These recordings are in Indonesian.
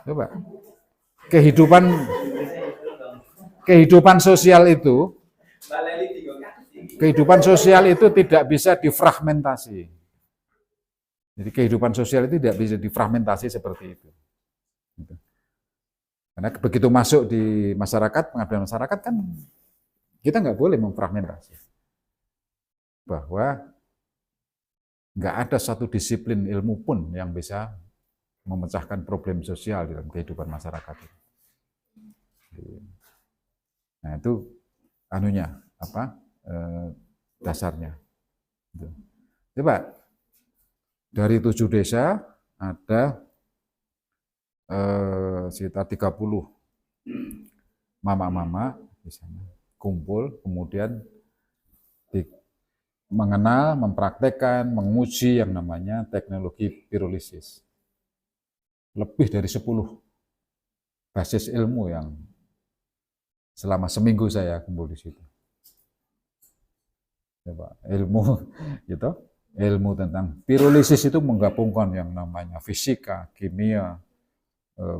Coba kehidupan sosial itu tidak bisa difragmentasi. Jadi kehidupan sosial itu tidak bisa difragmentasi seperti itu. Karena begitu masuk di masyarakat, pengabdian masyarakat kan kita nggak boleh memfragmentasi. Bahwa nggak ada satu disiplin ilmu pun yang bisa memecahkan problem sosial dalam kehidupan masyarakat. Nah itu anunya dasarnya. Coba dari 7 desa ada sekitar 30 mama-mama di sana kumpul, kemudian mengenal, mempraktekkan, menguji yang namanya teknologi pirolisis. Lebih dari 10 basis ilmu yang selama seminggu saya kumpul di situ. Coba ilmu gitu, ilmu tentang pirolisis itu menggabungkan yang namanya fisika, kimia,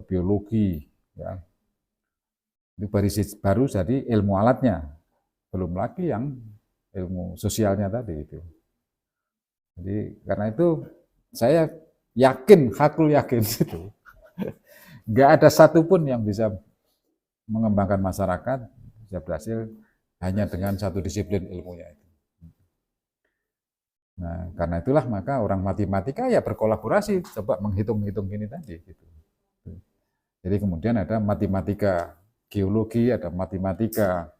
biologi, ya. Itu baru jadi ilmu alatnya, belum lagi yang ilmu sosialnya tadi itu. Jadi karena itu saya yakin, hakul yakin itu, nggak ada satupun yang bisa mengembangkan masyarakat bisa berhasil hanya dengan satu disiplin ilmunya itu. Nah, karena itulah maka orang matematika ya berkolaborasi, coba menghitung-hitung gini tadi. Gitu. Jadi kemudian ada matematika geologi, ada matematika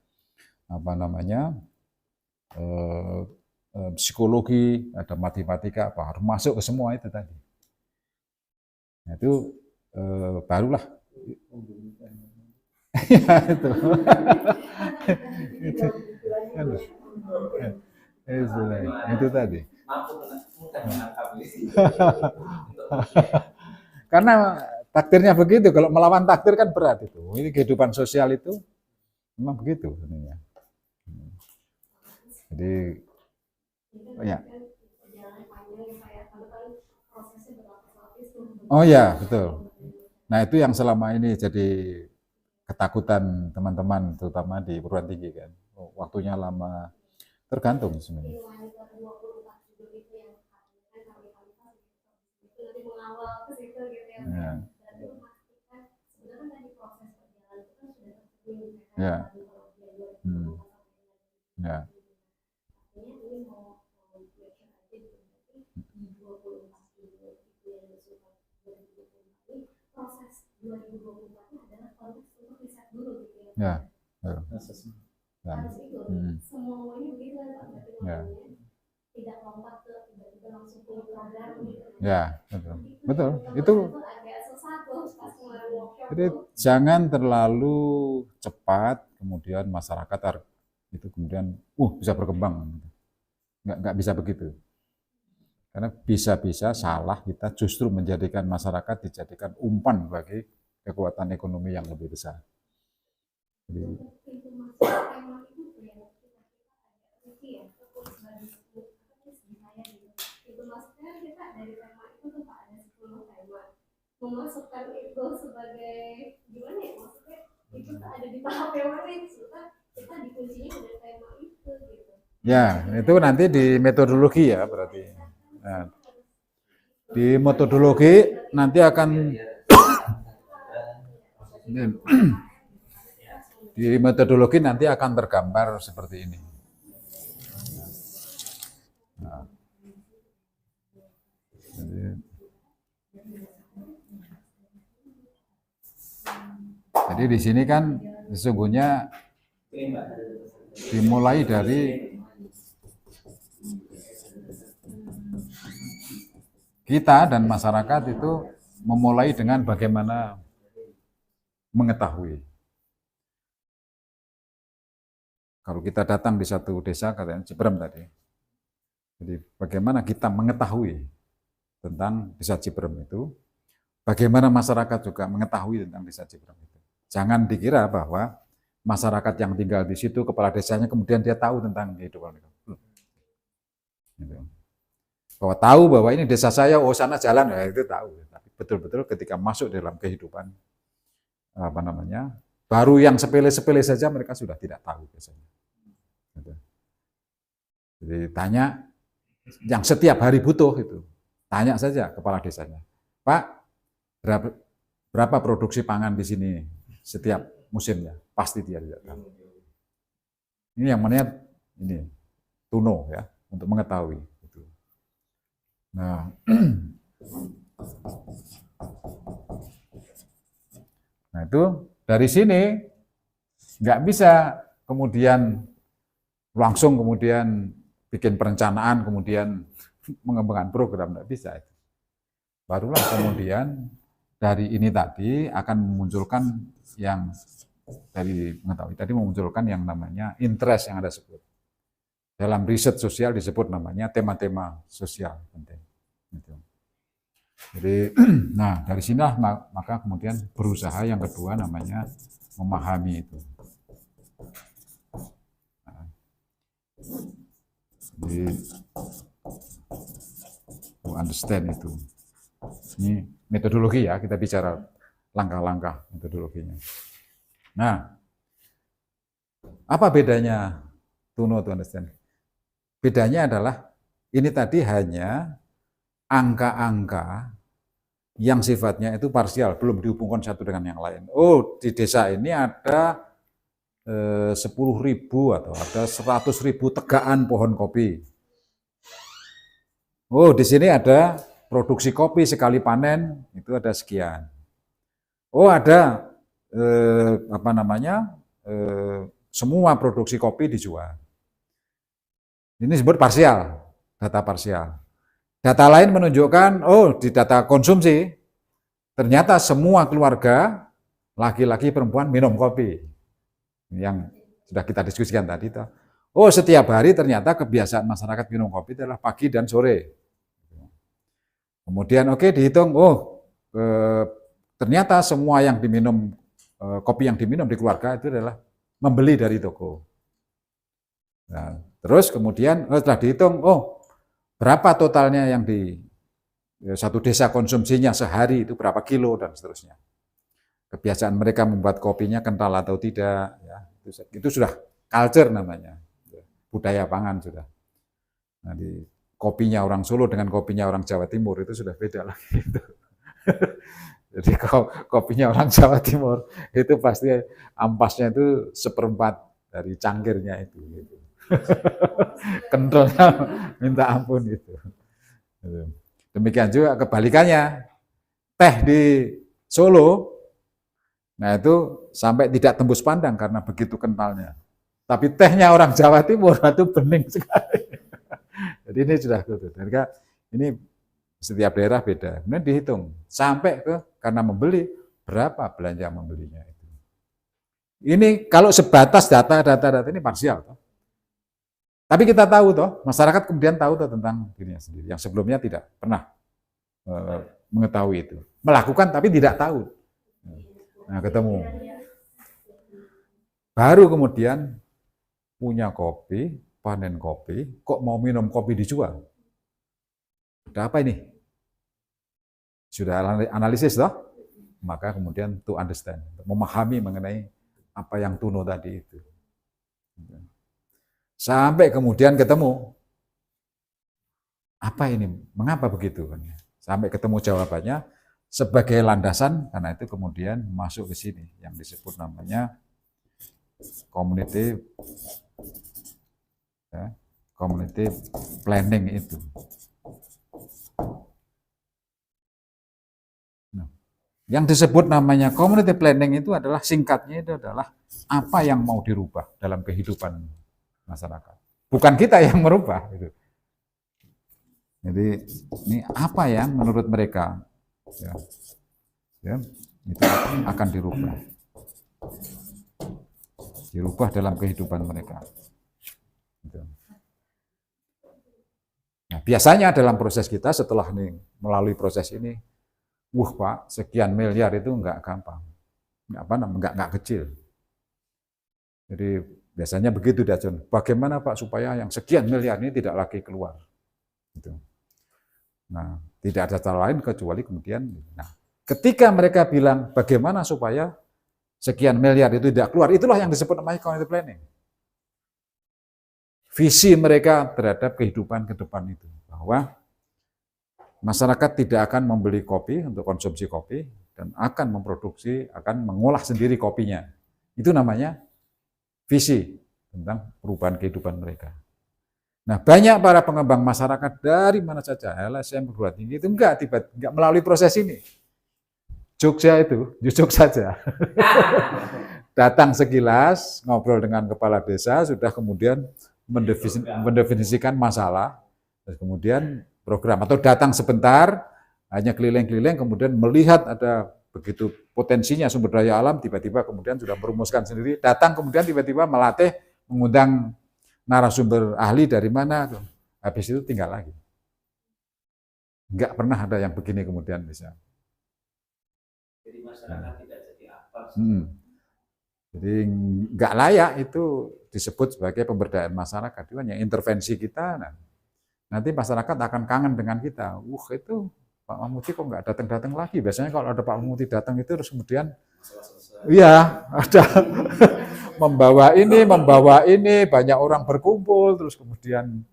psikologi, ada matematika apa, harus masuk ke semua itu tadi. Nah, itu barulah ya itu. Itu tadi. Karena takdirnya begitu, kalau melawan takdir kan berat itu. Ini kehidupan sosial itu memang begitu sebenarnya. Jadi ya. Oh ya, betul. Nah, itu yang selama ini jadi ketakutan teman-teman terutama di perguruan tinggi kan. Waktunya lama, tergantung sebenarnya. Ya. Ya. Ya. Ya. Ya. Ya. Ya, betul. Betul. Itu jadi jangan terlalu cepat kemudian masyarakat itu kemudian bisa berkembang. Nggak bisa begitu. Karena bisa-bisa salah kita justru menjadikan masyarakat dijadikan umpan bagi kekuatan ekonomi yang lebih besar. Jadi, memasukkan itu sebagai gimana ya, maksudnya itu ada di tahap yang mana kita dikuncinya dengan tema itu gitu. Ya, itu nanti di metodologi ya berarti. Nah, di metodologi nanti akan di metodologi nanti akan tergambar seperti ini. Nah, jadi di sini kan sesungguhnya dimulai dari kita dan masyarakat itu memulai dengan bagaimana mengetahui. Kalau kita datang di satu desa, katanya Ciberem tadi, jadi bagaimana kita mengetahui tentang desa Ciberem itu, bagaimana masyarakat juga mengetahui tentang desa Ciberem itu. Jangan dikira bahwa masyarakat yang tinggal di situ, kepala desanya kemudian dia tahu tentang kehidupan itu. Bahwa tahu bahwa ini desa saya, oh sana jalan, ya itu tahu, tapi betul-betul ketika masuk dalam kehidupan apa namanya, baru yang sepele-sepele saja mereka sudah tidak tahu biasanya. Gitu. Jadi tanya yang setiap hari butuh itu, tanya saja kepala desanya, Pak, berapa produksi pangan di sini setiap musimnya? Pasti dia tidak tahu. Ini yang mana ini tuno ya, untuk mengetahui. Nah, nah itu dari sini nggak bisa kemudian langsung kemudian bikin perencanaan, kemudian mengembangkan program, nggak bisa. Barulah kemudian dari ini tadi akan memunculkan yang dari mengetahui tadi memunculkan yang namanya interest yang ada sebut. Dalam riset sosial disebut namanya tema-tema sosial penting. Jadi, nah dari sinilah maka kemudian berusaha yang kedua namanya memahami itu. Nah, jadi to understand itu. Ini metodologi ya, kita bicara langkah-langkah metodologinya. Nah, apa bedanya to know to understand? Bedanya adalah ini tadi hanya angka-angka yang sifatnya itu parsial, belum dihubungkan satu dengan yang lain. Oh, di desa ini ada 10.000 atau ada 100.000 tegaan pohon kopi. Oh, di sini ada produksi kopi sekali panen itu ada sekian. Oh, ada apa namanya? Semua produksi kopi dijual. Ini disebut parsial, data parsial. Data lain menunjukkan, oh di data konsumsi, ternyata semua keluarga, laki-laki, perempuan minum kopi. Yang sudah kita diskusikan tadi. Oh setiap hari ternyata kebiasaan masyarakat minum kopi adalah pagi dan sore. Kemudian oke dihitung, oh ternyata semua yang diminum, kopi yang diminum di keluarga itu adalah membeli dari toko. Nah, terus kemudian setelah dihitung, oh berapa totalnya yang di satu desa konsumsinya sehari itu berapa kilo dan seterusnya. Kebiasaan mereka membuat kopinya kental atau tidak, ya, itu sudah culture namanya, budaya pangan sudah. Nah, kopinya orang Solo dengan kopinya orang Jawa Timur itu sudah beda lagi. Jadi kopinya orang Jawa Timur itu pasti ampasnya itu 1/4 dari cangkirnya itu. Gitu. Kentalnya minta ampun gitu. Demikian juga kebalikannya, teh di Solo, nah itu sampai tidak tembus pandang karena begitu kentalnya. Tapi tehnya orang Jawa Timur itu bening sekali. Jadi ini sudah gitu. Ini setiap daerah beda. Kemudian dihitung sampai ke karena membeli berapa belanja membelinya itu. Ini kalau sebatas data ini parsial. Tapi kita tahu toh, masyarakat kemudian tahu toh tentang dirinya sendiri. Yang sebelumnya tidak pernah mengetahui itu. Melakukan tapi tidak tahu. Nah, ketemu. Baru kemudian punya kopi, panen kopi, kok mau minum kopi dijual? Ada apa ini? Sudah analisis toh? Maka kemudian to understand, memahami mengenai apa yang Tuno tadi itu. Sampai kemudian ketemu, apa ini, mengapa begitu? Sampai ketemu jawabannya, sebagai landasan, karena itu kemudian masuk ke sini, yang disebut namanya community planning itu. Nah, yang disebut namanya community planning itu adalah singkatnya itu adalah apa yang mau dirubah dalam kehidupan masyarakat. Bukan kita yang merubah. Gitu. Jadi ini apa yang menurut mereka itu akan dirubah dalam kehidupan mereka. Gitu. Nah, biasanya dalam proses kita setelah melalui proses ini, Pak, sekian miliar itu nggak gampang, nggak kecil. Jadi biasanya begitu, Dacun. Bagaimana Pak supaya yang sekian miliar ini tidak lagi keluar? Gitu. Nah, tidak ada cara lain kecuali kemudian, nah, Ketika mereka bilang bagaimana supaya sekian miliar itu tidak keluar, itulah yang disebut namanya community planning. Visi mereka terhadap kehidupan ke depan itu, bahwa masyarakat tidak akan membeli kopi untuk konsumsi kopi dan akan memproduksi, akan mengolah sendiri kopinya. Itu namanya visi tentang perubahan kehidupan mereka. Nah, banyak para pengembang masyarakat dari mana saja, LSM, perguruan tinggi itu enggak melalui proses ini. Jogja itu, jujur saja. Datang sekilas, ngobrol dengan kepala desa, sudah kemudian mendefinisikan masalah, terus kemudian program, atau datang sebentar, hanya keliling-keliling, kemudian melihat ada begitu potensinya sumber daya alam, tiba-tiba kemudian sudah merumuskan sendiri, datang kemudian tiba-tiba melatih, mengundang narasumber ahli dari mana, habis itu tinggal lagi. Enggak pernah ada yang begini kemudian bisa. Jadi masyarakat tidak jadi apa? Jadi nggak layak itu disebut sebagai pemberdayaan masyarakat. Itu hanya intervensi kita. Nanti masyarakat akan kangen dengan kita. Itu Pak Mamuti kok nggak datang-datang lagi. Biasanya kalau ada Pak Mamuti datang itu terus kemudian, iya ada membawa ini, banyak orang berkumpul, terus kemudian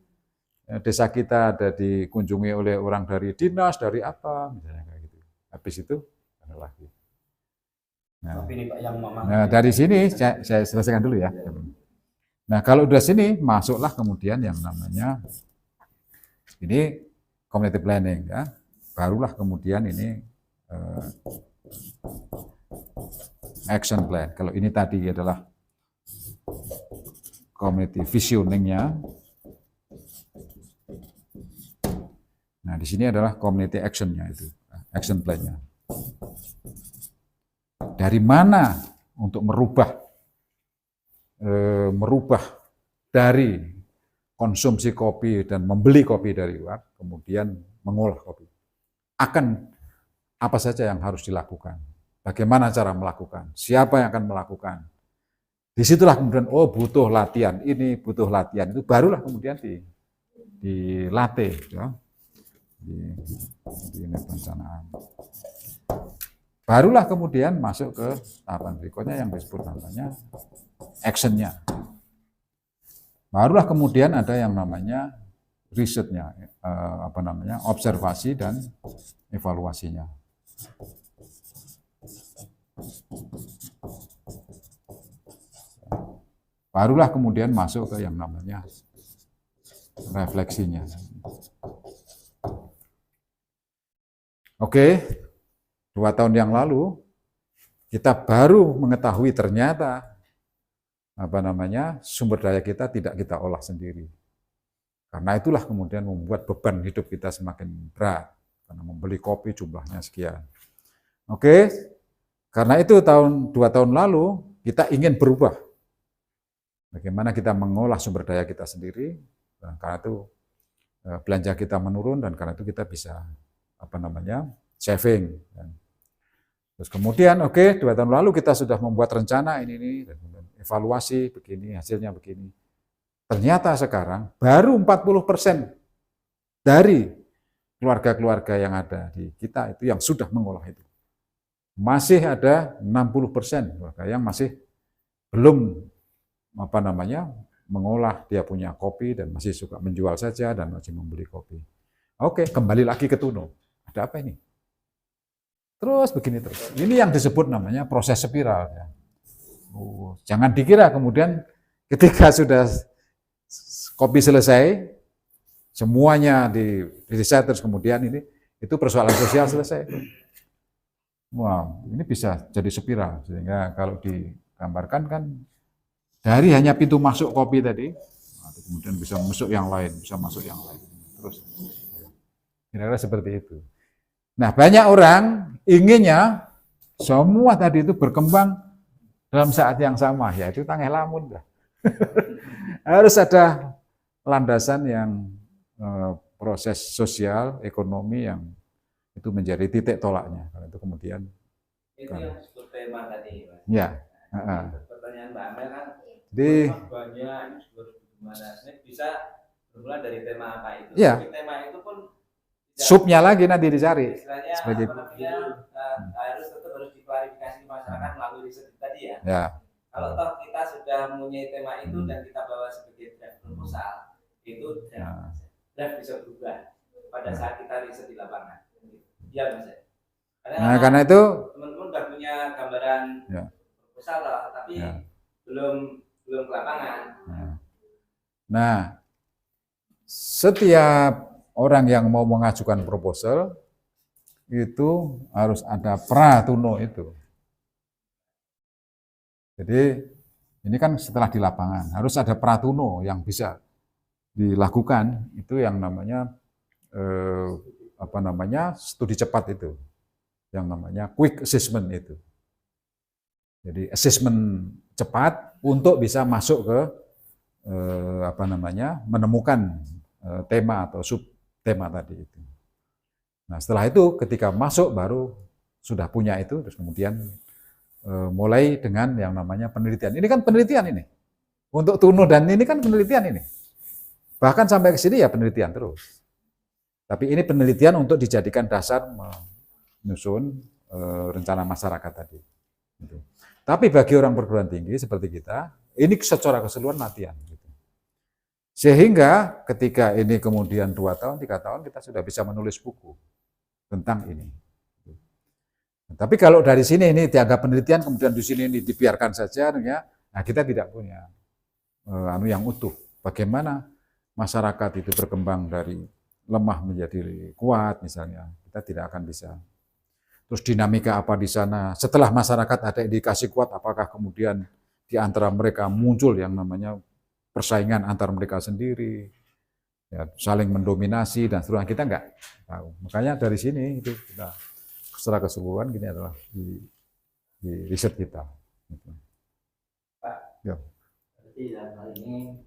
desa kita ada dikunjungi oleh orang dari dinas, dari apa, misalnya kayak gitu. Habis itu ada lagi. Nah, dari sini saya selesaikan dulu ya. Nah, kalau udah sini masuklah kemudian yang namanya ini community planning ya. Barulah kemudian ini action plan. Kalau ini tadi adalah community visioning-nya. Nah, di sini adalah community action-nya itu, action plan-nya. Dari mana untuk merubah dari konsumsi kopi dan membeli kopi dari luar, kemudian mengolah kopi. Akan apa saja yang harus dilakukan? Bagaimana cara melakukan? Siapa yang akan melakukan? Disitulah kemudian, butuh latihan ini, butuh latihan itu, barulah kemudian dilatih ya, di perencanaan. Barulah kemudian masuk ke tahapan berikutnya yang disebut namanya action-nya. Barulah kemudian ada yang namanya risetnya, observasi dan evaluasinya. Barulah kemudian masuk ke yang namanya refleksinya. Oke. 2 tahun yang lalu kita baru mengetahui ternyata sumber daya kita tidak kita olah sendiri. Karena itulah kemudian membuat beban hidup kita semakin berat karena membeli kopi jumlahnya sekian. Oke. Karena itu 2 tahun lalu kita ingin berubah. Bagaimana kita mengolah sumber daya kita sendiri, dan karena itu belanja kita menurun dan karena itu kita bisa saving. Terus kemudian 2 tahun lalu kita sudah membuat rencana ini dan evaluasi begini, hasilnya begini. Ternyata sekarang baru 40% dari keluarga-keluarga yang ada di kita itu yang sudah mengolah itu. Masih ada 60% keluarga yang masih belum mengolah, dia punya kopi dan masih suka menjual saja dan masih membeli kopi. Oke, kembali lagi ke Tuno. Ada apa ini? Terus begini terus. Ini yang disebut namanya proses spiral. Ya. Jangan dikira kemudian ketika sudah kopi selesai, semuanya di-riset terus kemudian itu persoalan sosial selesai. Ini bisa jadi spiral. Sehingga kalau digambarkan kan dari hanya pintu masuk kopi tadi, kemudian bisa masuk yang lain, bisa masuk yang lain. Terus kira-kira seperti itu. Nah, banyak orang inginnya semua tadi itu berkembang dalam saat yang sama, ya itu tangeh lamun dah. Harus ada landasan yang proses sosial, ekonomi yang itu menjadi titik tolaknya. Kalau itu kemudian itu yang disebut tema tadi, Mas. Ya. Pertanyaan Mbak Amel kan, banyak ini bisa bermula dari tema apa itu? Ya. Tapi tema itu pun Subnya lagi nanti dicari. Istilahnya Sebagai- apa namanya, harus diklarifikasi ke masyarakat melalui riset tadi ya. Ya, Kalau toh kita sudah mempunyai tema itu Hmm. dan kita bawa sebagai draft proposal, itu Nah. draft bisa berubah pada saat kita riset di lapangan. Iya Mas. nah karena itu teman-teman udah punya gambaran Ya. proposal loh, tapi Ya. belum ke lapangan. Nah, setiap orang yang mau mengajukan proposal itu harus ada pratuno itu. Jadi ini kan setelah di lapangan harus ada pratuno yang bisa dilakukan, itu yang namanya studi cepat itu, yang namanya quick assessment itu. Jadi assessment cepat untuk bisa masuk ke menemukan tema atau subtema tadi itu. Nah, setelah itu ketika masuk baru sudah punya itu, terus kemudian mulai dengan yang namanya penelitian. Ini kan penelitian ini. Untuk Tuno dan ini kan penelitian ini. Bahkan sampai ke sini ya penelitian terus. Tapi ini penelitian untuk dijadikan dasar menyusun rencana masyarakat tadi. Gitu. Tapi bagi orang perguruan tinggi seperti kita, ini secara keseluruhan latihan. Gitu. Sehingga ketika ini kemudian 2 tahun, 3 tahun, kita sudah bisa menulis buku tentang ini. Tapi kalau dari sini ini dianggap penelitian, kemudian di sini ini dibiarkan saja, ya, nah kita tidak punya yang utuh. Bagaimana masyarakat itu berkembang dari lemah menjadi kuat, misalnya, kita tidak akan bisa. Terus dinamika apa di sana? Setelah masyarakat ada indikasi kuat, apakah kemudian di antara mereka muncul yang namanya persaingan antar mereka sendiri, ya, saling mendominasi dan seterusnya, kita nggak tahu. Makanya dari sini itu kita secara keseluruhan gini adalah di riset kita. Pak, Ya. berarti dalam hal ini